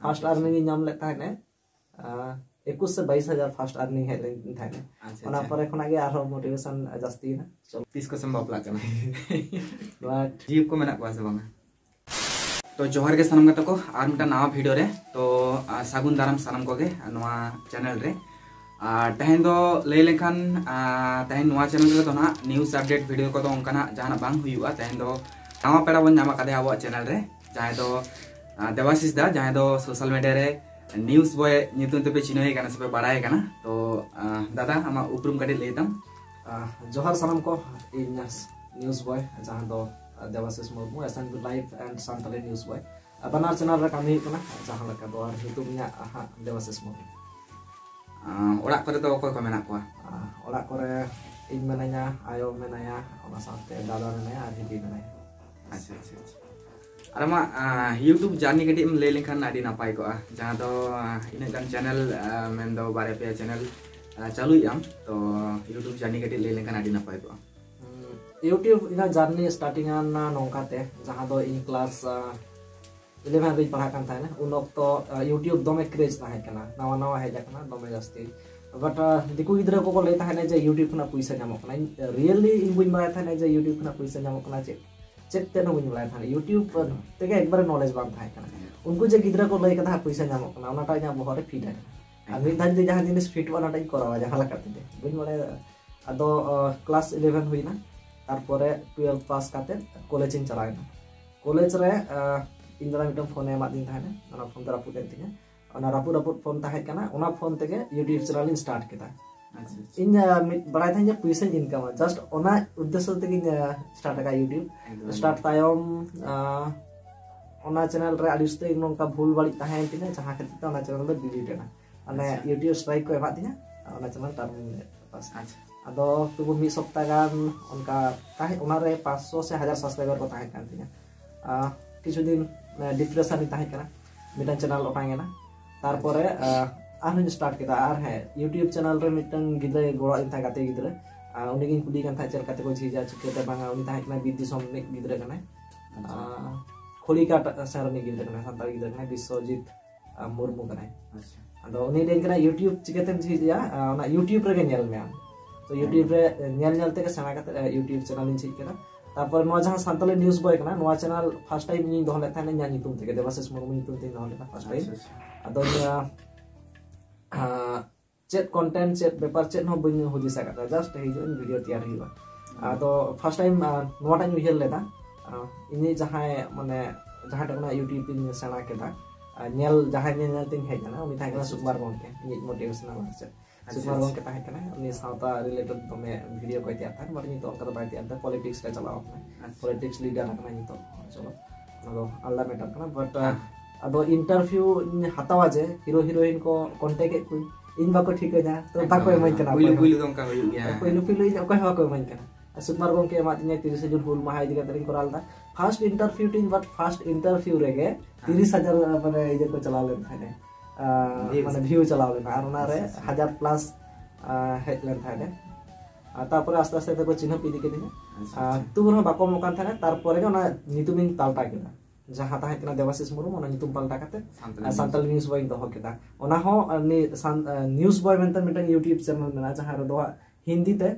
Fast earning ᱤᱧ ᱧᱟᱢ ᱞᱮᱫ ᱛᱟᱦᱮᱸᱱᱮ 21 से 22,000 फास्ट अर्निंग हेज लेन थाने ओना परे खना गे आरो मोटिवेशन जास्ती ना तीस को संभव बापला करना बट जीव को मेना को से बांगा तो जोहर के सनम गतो को आर मिटा नवा वीडियो रे तो सागुन दाराम सनम को गे नवा चैनल रे तहन दो ले लेखान तहन नवा चैनल रे तो ना न्यूज़ अपडेट वीडियो को तो उनका जहां बांग हुआ तहन दो नवा पेड़ा बन नामा कदे आबो चैनल रे जहां दो देवाशीष दा जहां दो सोशल मीडिया रे न्यूज़ बॉय नितुन ते पे चिनोय गाना से बड़ाय गाना तो दादा आमा उपरुम कटे लेतम जोहर सनम को इन न्यूज़ बॉय जहां दो Debashish Murmu SN live and सांतले न्यूज़ बॉय बनार चैनल रे कामी कना जहां लका दो आर हितु मिया देवाशीष मुर्मू ओड़ा करे तो कोय को मेना को ओड़ा करे इन मेनाया आयो मेनाया ओना साथे दादा मेनाया आर हिदी मेनाया अच्छा अच्छा अरे मा यूट्यूब जार्नी कटी ले लेखान आदि नापाय को जहां दो इन गान चैनल मेन दो बारे पे चैनल चालू याम तो यूट्यूब जार्नी कटी ले लेखान आदि नापाय को यूट्यूब इन जार्नी स्टार्टिंग ना नोंकाते जहां दो इन क्लास 11 रे पढ़ा कान थाने उन वक्त यूट्यूब दोमे क्रेज ताहे कना नवा नवा हेज कना दोमे जास्ती बट दिकु गिद्रा को ले ताहे जे यूट्यूब खना पैसा जामो कना रियली इन बुइन बाय थाने जे यूट्यूब खना पैसा जामो कना चेक ते न बुइन बाय थाने यूट्यूब तेगे एक बार नॉलेज बाम थाहे कना उनको जे गिद्रा को ले कथा पैसा जामो कना ओनाटा nya बहरे फिट है अभी धान जे जहां जिनिस फिट वाला टाइ करावा जहां लकाते दे बुइन बाय अदो क्लास 11 हुइना तार परे 12 पास काते कॉलेज इन चलायना कॉलेज रे इन दरा मिटम फोन एमा दिन थाने ओना फोन दरा पुटे तिने ओना रापु फोन ताहे कना ओना फोन तेगे यूट्यूब चैनल स्टार्ट केदा इन बड़ाई था पैसा इनकम जस्ट ओना उद्देश्य तेगे स्टार्ट का यूट्यूब स्टार्ट तायम ओना चैनल रे आडिस्ते नोंका भूल बाड़ी ताहे तिने जहां खातिर ओना चैनल दो डिलीट एना अने यूट्यूब स्ट्राइक को एमा तिने ओना चैनल टर्मिनेट पास अदो तुबु मी सप्ताह गान उनका ताहे ओना रे 500 से 1000 सब्सक्राइबर को ताहे कान तिने किछु दिन डिप्रेशन ताहे कना मिटन चैनल ओटांगेना तार परे आर स्टार्ट केदा आर है यूट्यूब चैनल रे मिटन गिद्रे गोड़ा इन था गाते गिद्रे उनी गिन कुली कान था चल काते को झिजा चिकेते बांगा उनी ताहे कना बिद्दी समने गिद्रे कना खोली का सरनी गिद्रे कना संताल गिद्रे कना विश्वजीत मुर्मू कना अच्छा अदो उनी देन कना यूट्यूब चिकेते झिजा ना यूट्यूब रे नेल में तो यूट्यूब रे नेल नेल ते सेना काते यूट्यूब चैनल इन झिज केना तापर नो जहां सांतले न्यूज़ बॉय कना नो चैनल फर्स्ट टाइम नी दोहले थाने nya नितुम ते देवाशीष मुर्मू नितुम ते दोहले फर्स्ट टाइम अदो चेट कंटेंट चेट पेपर चेट हो बइन हुदिसा का जस्ट हिजो वीडियो तैयार हिवा तो फर्स्ट टाइम नोटा न्यू हिल लेदा इनी जहां माने जहां टकना यूट्यूब इन सेना केदा नेल जहां नेल तिन हे kana उनी थाकना सुकुमार गंके नी मोटिवेशनल से सुकुमार गंके ताहे kana उनी सावता रिलेटेड तो मैं वीडियो को तैयार था बट नी तो अंतर बाय तैयार था पॉलिटिक्स का चलाओ अपने पॉलिटिक्स लीडर kana नी तो चलो नो अल्लाह मैटर kana बट अदो इंटरव्यू हतावा जे हीरो हीरोइन को कांटेक्ट को इन बाको ठीक है जा तो बाको एमन कना पुइलु दोंका होय गया पुइलु इन ओको बाको एमन कना सुकुमार गंके एमा तिने 30 जून हुल माहा इदिका तरिन कोरालदा फर्स्ट इंटरव्यू टिन बट फर्स्ट इंटरव्यू रेगे 30,000 माने इजे को चला लेन थाने माने व्यू चला लेन आर ओना रे 1000 प्लस हेड लेन थाने तारपर आस्ते आस्ते को चिन्ह पीदी के दिने तुबुर बाको मोकान थाने तारपर ओना नितुमिन तालटा केदा जहां ताहे कना देवाशीष मुर्मू ओना नितुम पाल्टा काते सांतल न्यूज़ बॉय दो केदा ओना हो न्यूज़ बॉय मेंतन मिटन यूट्यूब चैनल मेना जहां रे दो हिंदी ते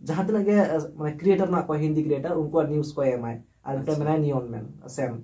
जहां तक लगे माने क्रिएटर ना को हिंदी क्रिएटर उनको न्यूज़ को एमआई आर टे मेना नियन मेन सेम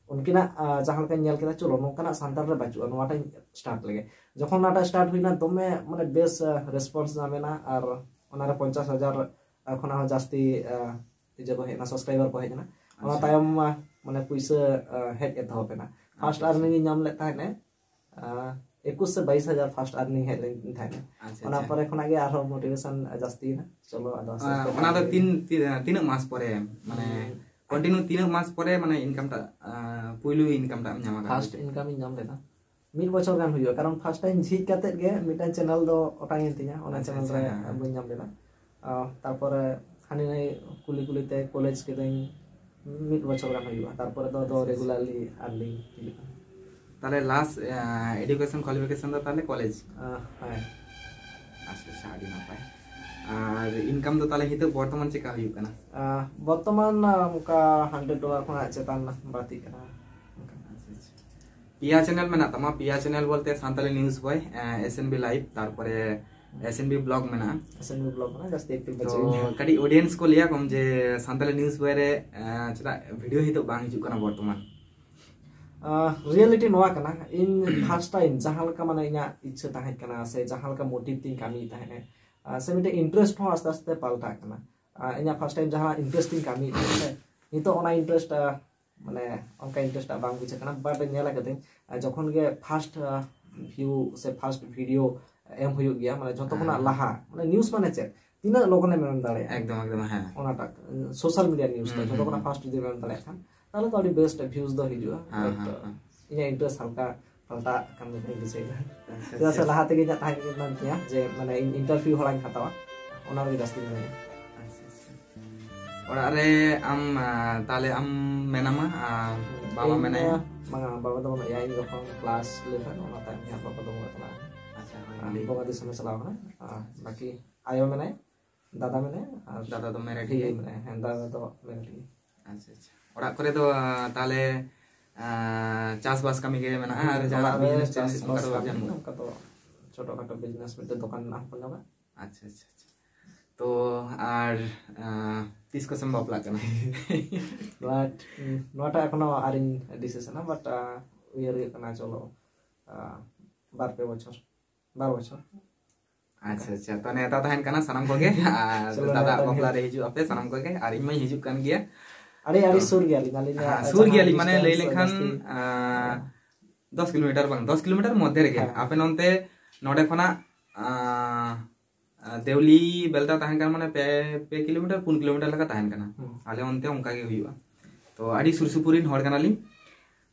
उनकिना जहां का नेल केदा चलो नोकना सांताल रे बाचु नोटा स्टार्ट लगे जखन नाटा स्टार्ट हुइना तमे माने बेस रेस्पॉन्स नामेना आर ओना रे 50,000 खना हो जास्ती इजे को हेना सब्सक्राइबर को हेना ओना तायम माने पैसा हेड एत हो पेना फर्स्ट अर्निंग नाम ले ताने 21 से 22,000 फर्स्ट अर्निंग हेड लेन थाने ओना परे खना गे आरो मोटिवेशन जास्ती ना चलो आदो ओना तो तीन मास परे माने कंटिन्यू 3 मास परे माने इनकम ता पुइलु इनकम ता ᱧᱟᱢᱟ फर्स्ट इनकम ᱧ ᱧᱟᱢ लेदा मिड बछर गान हुइयो कारण फर्स्ट टाइम झिक काते गे मिटन चैनल दो ओटांग एंतिया ओना चैनल रे बइन ᱧᱟᱢ लेदा तारपर हानि नै कुली कुलीते कॉलेज के दिन मिड बछर गान हुइयो तारपर दो रेगुलरली अर्निंग ताले लास्ट एजुकेशन क्वालिफिकेशन दा ताले कॉलेज हाय अच्छा शादी ना पाए और इनकम तो ताले हितो वर्तमान चेका हुइयो कना वर्तमान उनका $100 खना चेतान बाती कना पिया चैनल में तमा पिया चैनल बोलते Santali news boy SNB live तारपरे SNB ब्लॉग में SNB ब्लॉग में जस्ट एक्टिव तो कड़ी ऑडियंस को लिया कम जे सानताली न्यूज़ बॉय रे चला वीडियो ही तो बांग हिजुक कना वर्तमान रियलिटी नोआ कना इन फर्स्ट टाइम जहां लका माने इना इच्छा ताहे कना से जहां लका मोटिव तिन कामी ताहे से मिटे इंटरेस्ट हो आस्ते आस्ते पाल्टा कना इना फर्स्ट टाइम जहां इंटरेस्टिंग कामी से नितो ओना इंटरेस्ट माने उनका इंटरेस्ट बांग बुझे कना बट नेला कते जखन गे फर्स्ट व्यू से फर्स्ट वीडियो एम हुयु गया माने जतो कोना लाहा माने न्यूज़ माने चे तीना लोगने मेन दाड़े एकदम एकदम हां ओना टाक सोशल मीडिया न्यूज़ तो जतो कोना फर्स्ट वीडियो मेन दाड़े खान ताले तो अडी बेस्ट व्यूज दो हिजुआ इना इंटरेस्ट हल्का पलटा kan ni bisa itu saya lahat lagi tak tahu nanti ya je mana interview orang kata orang lagi pasti mana orang re am tale am menama bawa mena mga bawa tu ya ini kau kelas 11 orang tak ni apa tu orang lah bawa tu sama salah kan baki ayo mena dada tu mera dia mena dada tu mera dia अच्छा अच्छा orang kore tu tale Chas बास कमी के मना और जहां business Chas उनका तो जान उनका तो छोटा खाटो बिजनेस में तो दुकान ना खोलना बा अच्छा अच्छा अच्छा तो और 30 को संभव प्लान करना बट नोट एखनो आरिन डिसीजन ना बट वी आर करना चलो 12 बছর अच्छा अच्छा तो नेता तहन कना सनम को के दादा बकला रे हिजु अपे सनम को के आरिन में हिजु कन गया अरे सूर गया माने ले लेखान 10 किलोमीटर बंग 10 किलोमीटर मध्य रे आपे नोंते नोडे खना देवली बेलता तहन kan माने पे किलोमीटर 4 किलोमीटर लगा तहन कना आले ओनते उनका के हुआ तो आडी सुरसुपुरिन हर कना ली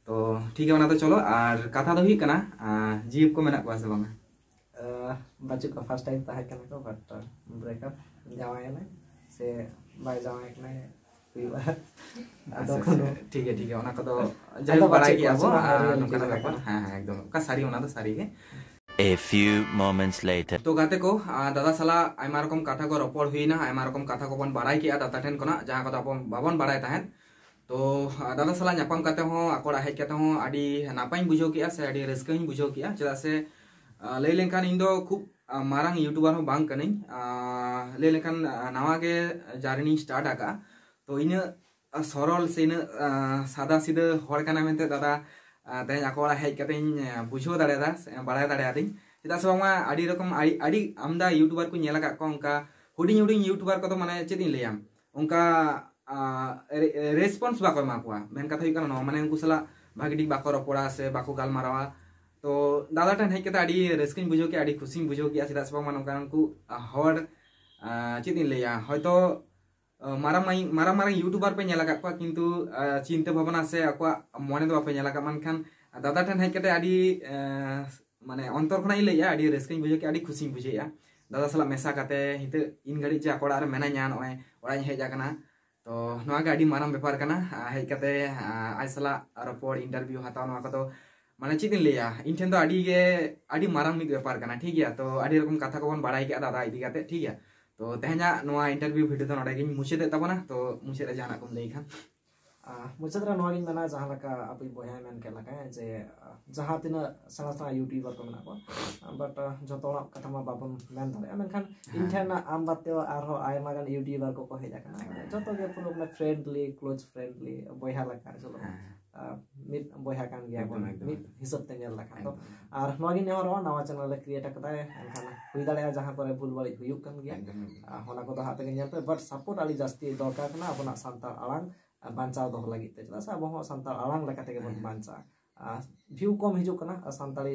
तो ठीक है ओना तो चलो और कथा तो ही कना जीव को मेना को से बंग बच्चे का फर्स्ट टाइम तहन कना को बट ब्रेकअप जावाय ना से बाय जावाय ना ठीक है ओना को तो जय बड़ाई की अब नोका व्यापार हां हां एकदम का सारी ओना तो सारी के A few moments later तो गाते को दादा साला आयमा रकम कथा को रपड़ हुईना आयमा रकम कथा को बन बड़ाई किया दादा ठेन कोना जहां को अपन बाबन बड़ाई तहन तो दादा साला न्यापाम काते हो अकोड़ा हेज काते हो आडी नापाई बुझो किया से आडी रस्कई बुझो किया चला से ले लेनकान इन दो खूब मारंग यूट्यूबर हो बांग कनी ले लेनकान नवा के जर्नी स्टार्ट आका तो इन सरल से इन सादा सीधा हर काना मेनते दादा तेज अकोड़ा हेज काते बुझो दाड़ेदा बड़ाय दाड़ेयादिन चेदा से बांगा आडी रकम आडी आमदा यूट्यूबर को नेला का उनका हुडिंग हुडिंग यूट्यूबर को तो माने चेदिन लेयाम उनका रेस्पॉन्स बाको एमा कोआ मेन कथा हुई काना माने उनको सला भागडी बाको रपोड़ा से बाको गालमारावा तो दादा ठन हेज काते आडी रस्किन बुझो के आडी खुशी बुझो के चेदा से बांगा उनका उनको हर चेदिन लेया हयतो मारा यूट्यूबर पे नेला का किंतु चिंता भावना से अको मने दो पे नेला का मानखान दादा ठन हेज काते आडी माने अंतर खना इलेया आडी रेस्किन बुझे के आडी खुशी बुझेया दादा सला मेसा काते हिते इन घड़ी जे अकोड़ा रे मेना न्या नय ओड़ा हेज आकना तो नवा के आडी माराम व्यापार कना हेज काते आज सला रपोड़ इंटरव्यू हताव नवा को तो माने चिदिन लेया इन ठेन तो आडी माराम मिद व्यापार कना ठीक गया तो आडी रकम कथा को बन बड़ाई के दादा इदी काते ठीक गया तो तेहना नवा इंटरव्यू वीडियो तो नोडे गिन मुछे दे तबना तो मुछे रे जहाना को लई खान मुझे तरह नवा गिन मना जहां लका अब बोया मेन के लका जे जहां तिना सना यूट्यूबर को मना को बट जतोना कथा मा बाबन मेन धरे मेनखान इंटरना आम बातेओ आरो आयमा गान यूट्यूबर को हेजा kana जतो के पुरो में फ्रेंडली क्लोज फ्रेंडली बोया लका चलो मित बोया कान गया मित हिसाब ते नेल लका तो आर नवा गिन हरो नवा चैनल क्रिएट कता एनखान हुई दाड़े जहां करे भूल बाड़ी हुयुक कान गया होना को तो हाथ के नेल पे बट सपोर्ट आली जास्ती दरकार kana अपना सांता आलांग बांचाव दो लगी ते चला सा बहो सांता आलांग लका ते बन बांचा व्यू कम हिजु कना सांताली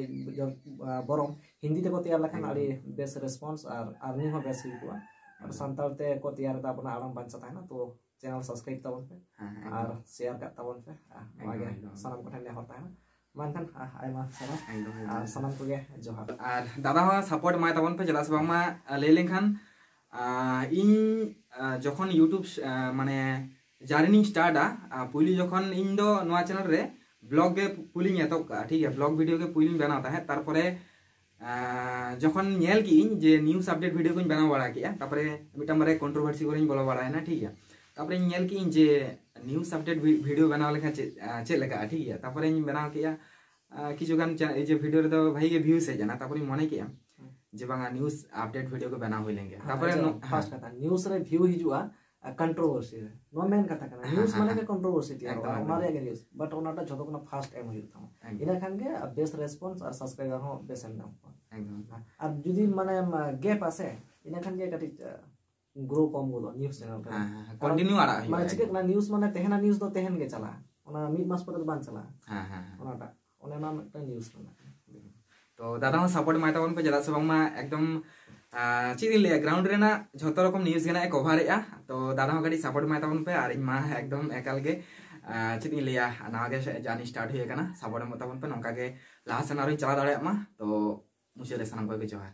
बरम हिंदी ते को तैयार लखन आली बेस रेस्पॉन्स और अर्निंग हो बेस हुआ और सांताल ते को तैयार ता अपना आलांग बांचा था ना तो चैनल सब्सक्राइब तबन पे और शेयर कर तबन पे आगे सनम को ठने होता है मानखान आयमा सनम को गे जोहार और दादा हो सपोर्ट माय तबन पे चला से बामा ले लेखान इन जखन यूट्यूब माने जार्नी स्टार्ट पुली जखन इन दो नवा चैनल रे ब्लॉग के पुलिंग एतो ठीक है ब्लॉग वीडियो के पुलिंग बनाता है तारपरे जखन नेल की जे न्यूज़ अपडेट वीडियो को बना बड़ा किया तारपरे मिटा मारे कंट्रोवर्सी को बोलो बड़ा है ना ठीक है तारपरे नेल की जे न्यूज़ अपडेट वीडियो बना लेखा चे लेका ठीक है तारपरे बना किया किछुगान এই যে ভিডিও রে তো ভাই গে ভিউজ হয়ে জানা তারপরে মনে কি যে বাংলা নিউজ আপডেট ভিডিও को बना हुई लेंगे तापर फास्ट कथा न्यूज रे व्यू हिजुआ कंट्रोवर्सी रे नो मेन कथा कना न्यूज माने के कंट्रोवर्सी ती ओना रे न्यूज बट ओनाटा जतो कोना फास्ट एम हुई था इना खान के बेस्ट रेस्पॉन्स और सब्सक्राइबर हो बेसन दाम एकदम আর যদি মানে গ্যাপ আছে ইনা খান के কাটি গ্রো কম গলো নিউজ চ্যানেল कंटिन्यू आड़ा মানে চিকে না নিউজ মানে তেহেনা নিউজ তো তেহেন গে চালা ওনা মিড মাস পরে বান চালা हां हां ওনাটা ওনা নাম একটা নিউজ না तो दादा हो सपोर्ट माय ताबन पे जदा से बांगमा एकदम चिदिन ले ग्राउंड रेना झतो रकम न्यूज गेना कवर एआ तो दादा हो गाडी सपोर्ट माय ताबन पे आर मा एकदम एकाल गे चिदिन लिया नागे जानी स्टार्ट हुई kana सपोर्ट मताबन पे नोका गे लाहा सनारो चला दाड़े मा तो मुझे ले सनम को जोहार।